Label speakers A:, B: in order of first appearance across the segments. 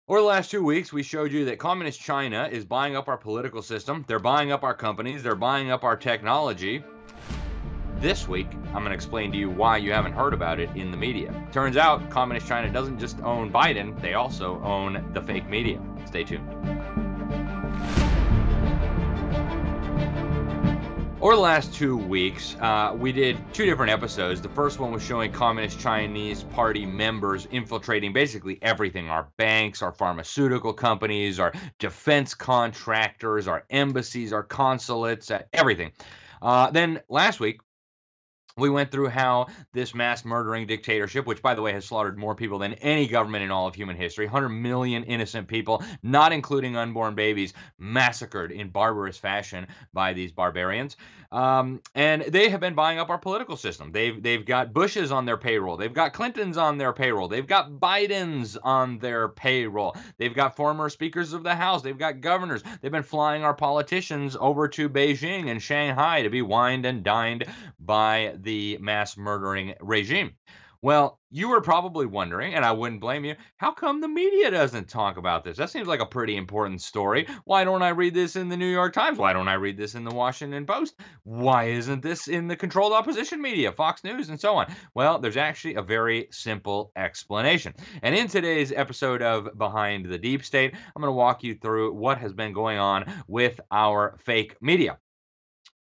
A: Over the last 2 weeks, we showed you that Communist China is buying up our political system. They're buying up our companies. They're buying up our technology. This week, I'm going to explain to you why you haven't heard about it in the media. Turns out, Communist China doesn't just own Biden, they also own the fake media. Stay tuned. Over the last 2 weeks, we did two different episodes. The first one was showing Communist Chinese Party members infiltrating basically everything: our banks, our pharmaceutical companies, our defense contractors, our embassies, our consulates, everything. Then last week, we went through how this mass murdering dictatorship, which, by the way, has slaughtered more people than any government in all of human history, 100 million innocent people, not including unborn babies, massacred in barbarous fashion by these barbarians. And they have been buying up our political system. They've got Bushes on their payroll. They've got Clintons on their payroll. They've got Bidens on their payroll. They've got former speakers of the House. They've got governors. They've been flying our politicians over to Beijing and Shanghai to be wined and dined by the mass murdering regime. Well, you were probably wondering, and I wouldn't blame you, how come the media doesn't talk about this? That seems like a pretty important story. Why don't I read this in the New York Times? Why don't I read this in the Washington Post? Why isn't this in the controlled opposition media, Fox News, and so on? Well, there's actually a very simple explanation. And in today's episode of Behind the Deep State, I'm going to walk you through what has been going on with our fake media.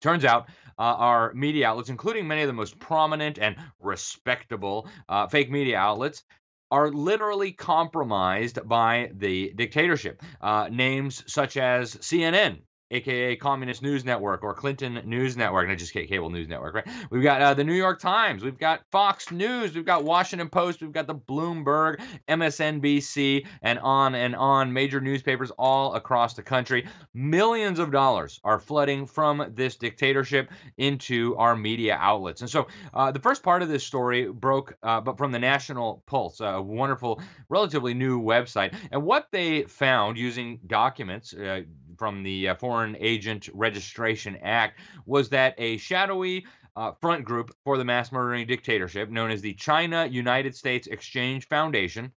A: Turns out our media outlets, including many of the most prominent and respectable fake media outlets, are literally compromised by the dictatorship. Names such as CNN, aka Communist News Network, or Clinton News Network, not just cable news network, right? We've got the New York Times, we've got Fox News, we've got Washington Post, we've got the Bloomberg, MSNBC, and on, major newspapers all across the country. Millions of dollars are flooding from this dictatorship into our media outlets. And so the first part of this story broke but from the National Pulse, a wonderful, relatively new website. And what they found using documents from the Foreign Agent Registration Act was that a shadowy front group for the mass murdering dictatorship, known as the China-United States Exchange Foundation,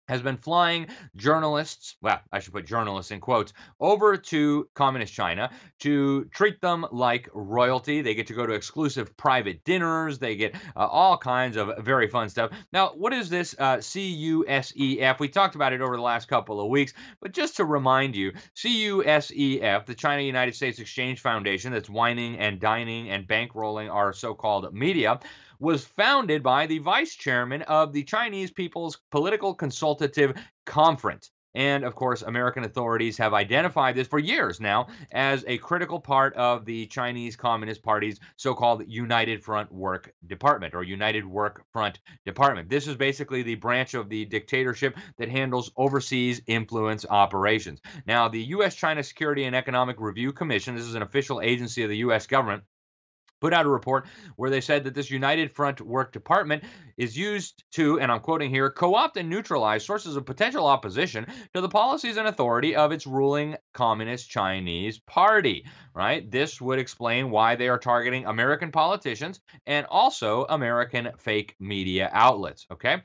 A: has been flying journalists, well, I should put journalists in quotes, over to Communist China to treat them like royalty. They get to go to exclusive private dinners. They get all kinds of very fun stuff. Now, what is this CUSEF? We talked about it over the last couple of weeks, but just to remind you, CUSEF, the China-United States Exchange Foundation that's wining and dining and bankrolling our so-called media, was founded by the vice chairman of the Chinese People's Political Consultative Conference. And of course, American authorities have identified this for years now as a critical part of the Chinese Communist Party's so-called United Front Work Department, or United Work Front Department. This is basically the branch of the dictatorship that handles overseas influence operations. Now, the U.S.-China Security and Economic Review Commission, this is an official agency of the U.S. government, put out a report where they said that this United Front Work Department is used to, and I'm quoting here, co-opt and neutralize sources of potential opposition to the policies and authority of its ruling Communist Chinese Party, right? This would explain why they are targeting American politicians and also American fake media outlets, okay?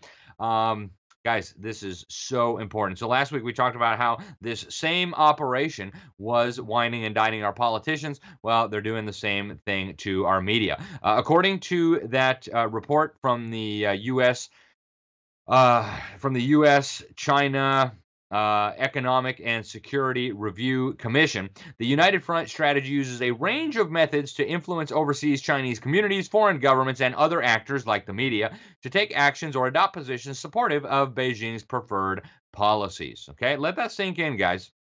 A: Guys, this is so important. So last week we talked about how this same operation was wining and dining our politicians. Well, they're doing the same thing to our media. According to that report from the U.S. China Economic and Security Review Commission, the United Front strategy uses a range of methods to influence overseas Chinese communities, foreign governments, and other actors like the media to take actions or adopt positions supportive of Beijing's preferred policies. Okay, let that sink in, guys.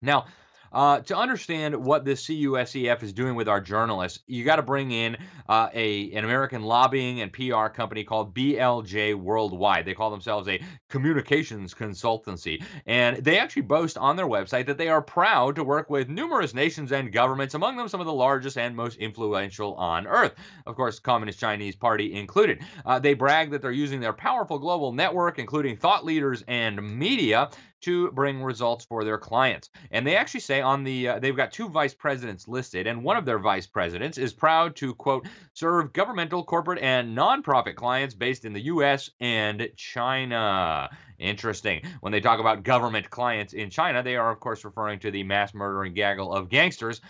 A: Now, to understand what this CUSEF is doing with our journalists, you got to bring in an American lobbying and PR company called BLJ Worldwide. They call themselves a communications consultancy, and they actually boast on their website that they are proud to work with numerous nations and governments, among them some of the largest and most influential on Earth. Of course, Communist Chinese Party included. They brag that they're using their powerful global network, including thought leaders and media, to bring results for their clients. And they actually say on they've got two vice presidents listed, and one of their vice presidents is proud to, quote, serve governmental, corporate, and nonprofit clients based in the U.S. and China. Interesting. When they talk about government clients in China, they are, of course, referring to the mass murdering gaggle of gangsters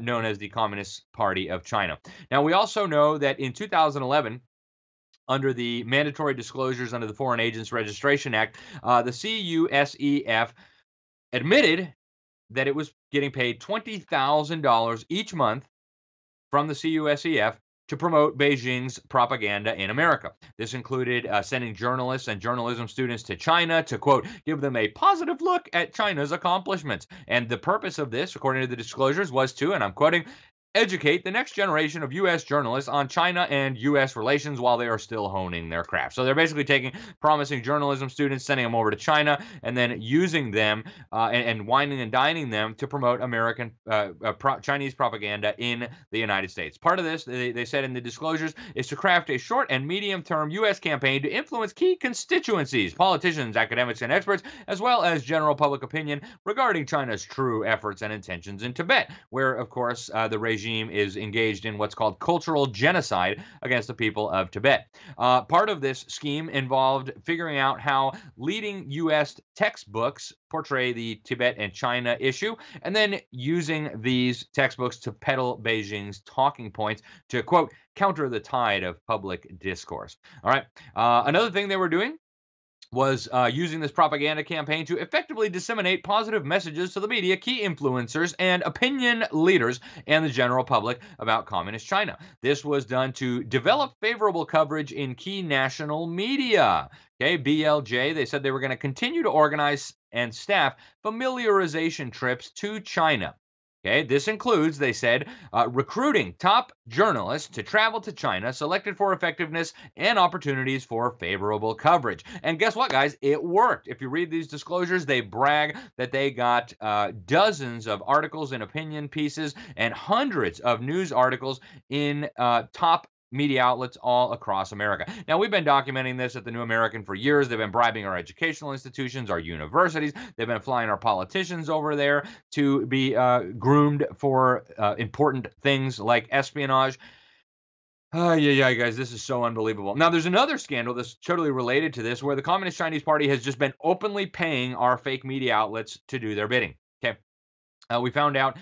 A: known as the Communist Party of China. Now, we also know that in 2011, under the mandatory disclosures under the Foreign Agents Registration Act, the CUSEF admitted that it was getting paid $20,000 each month from the CUSEF to promote Beijing's propaganda in America. This included sending journalists and journalism students to China to, quote, give them a positive look at China's accomplishments. And the purpose of this, according to the disclosures, was to, and I'm quoting, educate the next generation of U.S. journalists on China and U.S. relations while they are still honing their craft. So they're basically taking promising journalism students, sending them over to China, and then using them and wining and dining them to promote American Chinese propaganda in the United States. Part of this, they said in the disclosures, is to craft a short and medium-term U.S. campaign to influence key constituencies, politicians, academics, and experts, as well as general public opinion regarding China's true efforts and intentions in Tibet, where, of course, the regime is engaged in what's called cultural genocide against the people of Tibet. Part of this scheme involved figuring out how leading U.S. textbooks portray the Tibet and China issue, and then using these textbooks to peddle Beijing's talking points to, quote, counter the tide of public discourse. All right. Another thing they were doing was using this propaganda campaign to effectively disseminate positive messages to the media, key influencers, and opinion leaders and the general public about Communist China. This was done to develop favorable coverage in key national media. Okay, BLJ, they said they were going to continue to organize and staff familiarization trips to China. Okay, this includes, they said, recruiting top journalists to travel to China, selected for effectiveness and opportunities for favorable coverage. And guess what, guys? It worked. If you read these disclosures, they brag that they got dozens of articles and opinion pieces and hundreds of news articles in top media outlets all across America. Now, we've been documenting this at the New American for years. They've been bribing our educational institutions, our universities. They've been flying our politicians over there to be groomed for important things like espionage. Yeah, guys, this is so unbelievable. Now, there's another scandal that's totally related to this, where the Communist Chinese Party has just been openly paying our fake media outlets to do their bidding. Okay. We found out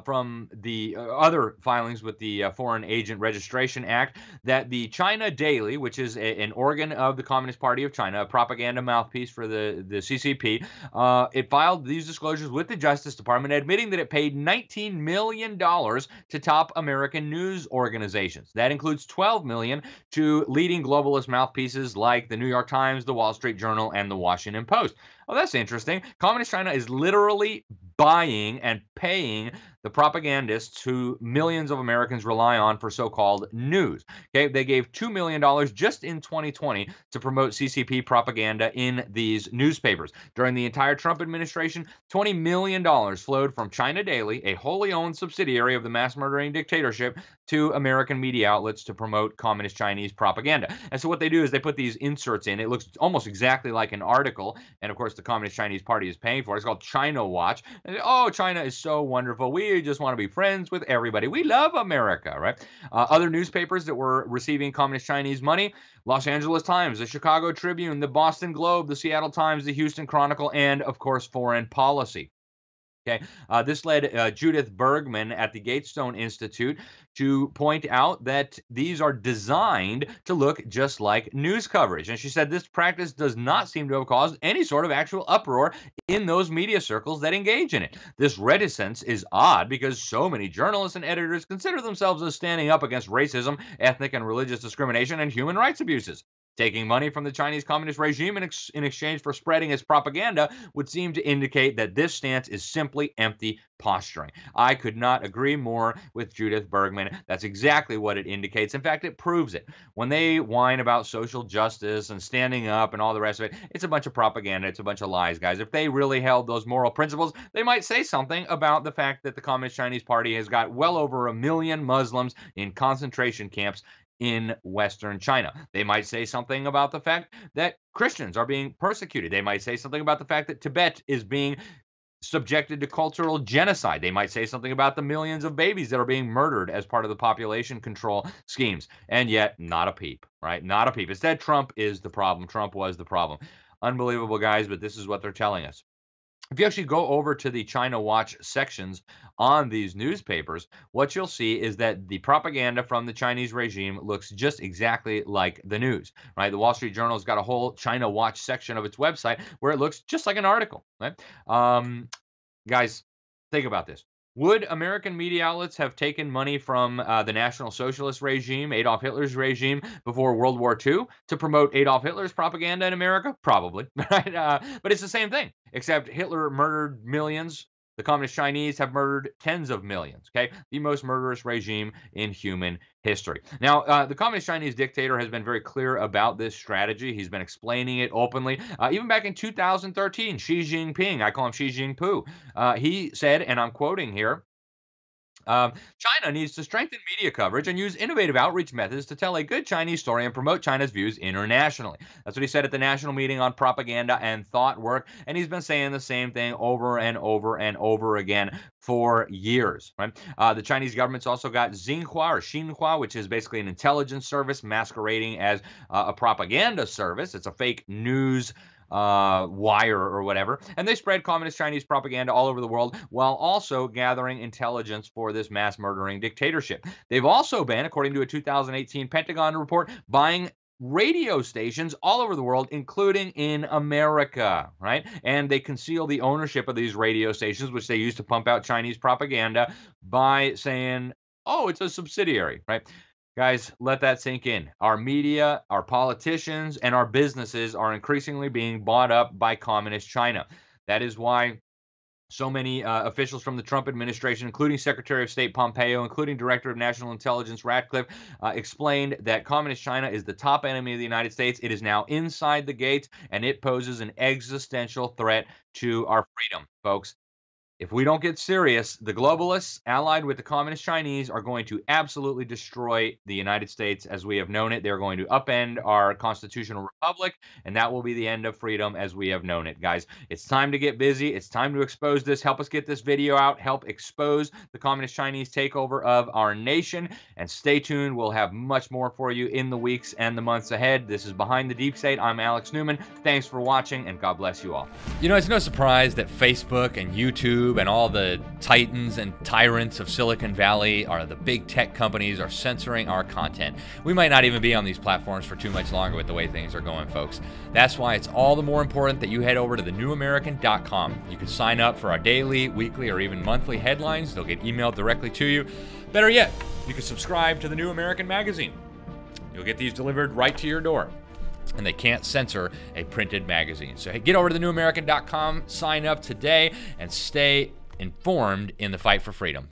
A: from the other filings with the Foreign Agent Registration Act that the China Daily, which is an organ of the Communist Party of China, a propaganda mouthpiece for the CCP, it filed these disclosures with the Justice Department, admitting that it paid $19 million to top American news organizations. That includes $12 million to leading globalist mouthpieces like the New York Times, the Wall Street Journal, and the Washington Post. Oh, that's interesting. Communist China is literally buying and paying the propagandists who millions of Americans rely on for so-called news. Okay, they gave $2 million just in 2020 to promote CCP propaganda in these newspapers. During the entire Trump administration, $20 million flowed from China Daily, a wholly owned subsidiary of the mass murdering dictatorship, to American media outlets to promote Communist Chinese propaganda. And so what they do is they put these inserts in. It looks almost exactly like an article, and of course the Communist Chinese Party is paying for it. It's called China Watch. And, oh, China is so wonderful. We just want to be friends with everybody. We love America, right? Other newspapers that were receiving Communist Chinese money: Los Angeles Times, the Chicago Tribune, the Boston Globe, the Seattle Times, the Houston Chronicle, and of course Foreign Policy. Okay, this led Judith Bergman at the Gatestone Institute to point out that these are designed to look just like news coverage. And she said this practice does not seem to have caused any sort of actual uproar in those media circles that engage in it. This reticence is odd because so many journalists and editors consider themselves as standing up against racism, ethnic and religious discrimination, and human rights abuses. Taking money from the Chinese Communist regime in exchange for spreading its propaganda would seem to indicate that this stance is simply empty posturing. I could not agree more with Judith Bergman. That's exactly what it indicates. In fact, it proves it. When they whine about social justice and standing up and all the rest of it, it's a bunch of propaganda. It's a bunch of lies, guys. If they really held those moral principles, they might say something about the fact that the Communist Chinese Party has got well over 1 million Muslims in concentration camps in Western China. They might say something about the fact that Christians are being persecuted. They might say something about the fact that Tibet is being subjected to cultural genocide. They might say something about the millions of babies that are being murdered as part of the population control schemes. And yet, not a peep, right? Not a peep. Instead, Trump is the problem. Trump was the problem. Unbelievable, guys, but this is what they're telling us. If you actually go over to the China Watch sections on these newspapers, what you'll see is that the propaganda from the Chinese regime looks just exactly like the news, right? The Wall Street Journal's got a whole China Watch section of its website where it looks just like an article, right? Guys, think about this. Would American media outlets have taken money from the National Socialist regime, Adolf Hitler's regime, before World War II to promote Adolf Hitler's propaganda in America? Probably, right? But it's the same thing, except Hitler murdered millions. The Communist Chinese have murdered tens of millions, okay? The most murderous regime in human history. Now, the Communist Chinese dictator has been very clear about this strategy. He's been explaining it openly. Even back in 2013, Xi Jinping, I call him Xi Jinping, he said, and I'm quoting here, China needs to strengthen media coverage and use innovative outreach methods to tell a good Chinese story and promote China's views internationally. That's what he said at the national meeting on propaganda and thought work, and he's been saying the same thing over and over and over again for years. Right? The Chinese government's also got Xinhua or Xinhua, which is basically an intelligence service masquerading as a propaganda service. It's a fake news wire or whatever, and they spread communist Chinese propaganda all over the world while also gathering intelligence for this mass murdering dictatorship. They've also been, according to a 2018 Pentagon report, buying radio stations all over the world, including in America, right? And they conceal the ownership of these radio stations, which they use to pump out Chinese propaganda, by saying, oh, it's a subsidiary, right? Guys, let that sink in. Our media, our politicians, and our businesses are increasingly being bought up by communist China. That is why so many officials from the Trump administration, including Secretary of State Pompeo, including Director of National Intelligence Ratcliffe, explained that communist China is the top enemy of the United States. It is now inside the gates, and it poses an existential threat to our freedom, folks. If we don't get serious, the globalists, allied with the communist Chinese, are going to absolutely destroy the United States as we have known it. They're going to upend our constitutional republic, and that will be the end of freedom as we have known it, guys. It's time to get busy. It's time to expose this. Help us get this video out. Help expose the communist Chinese takeover of our nation. And stay tuned. We'll have much more for you in the weeks and the months ahead. This is Behind the Deep State. I'm Alex Newman. Thanks for watching, and God bless you all.
B: You know, it's no surprise that Facebook and YouTube and all the titans and tyrants of Silicon Valley, are the big tech companies, are censoring our content. We might not even be on these platforms for too much longer with the way things are going, folks. That's why it's all the more important that you head over to thenewamerican.com. You can sign up for our daily, weekly, or even monthly headlines. They'll get emailed directly to you. Better yet, you can subscribe to the New American Magazine. You'll get these delivered right to your door, and they can't censor a printed magazine. So hey, get over to thenewamerican.com, sign up today, and stay informed in the fight for freedom.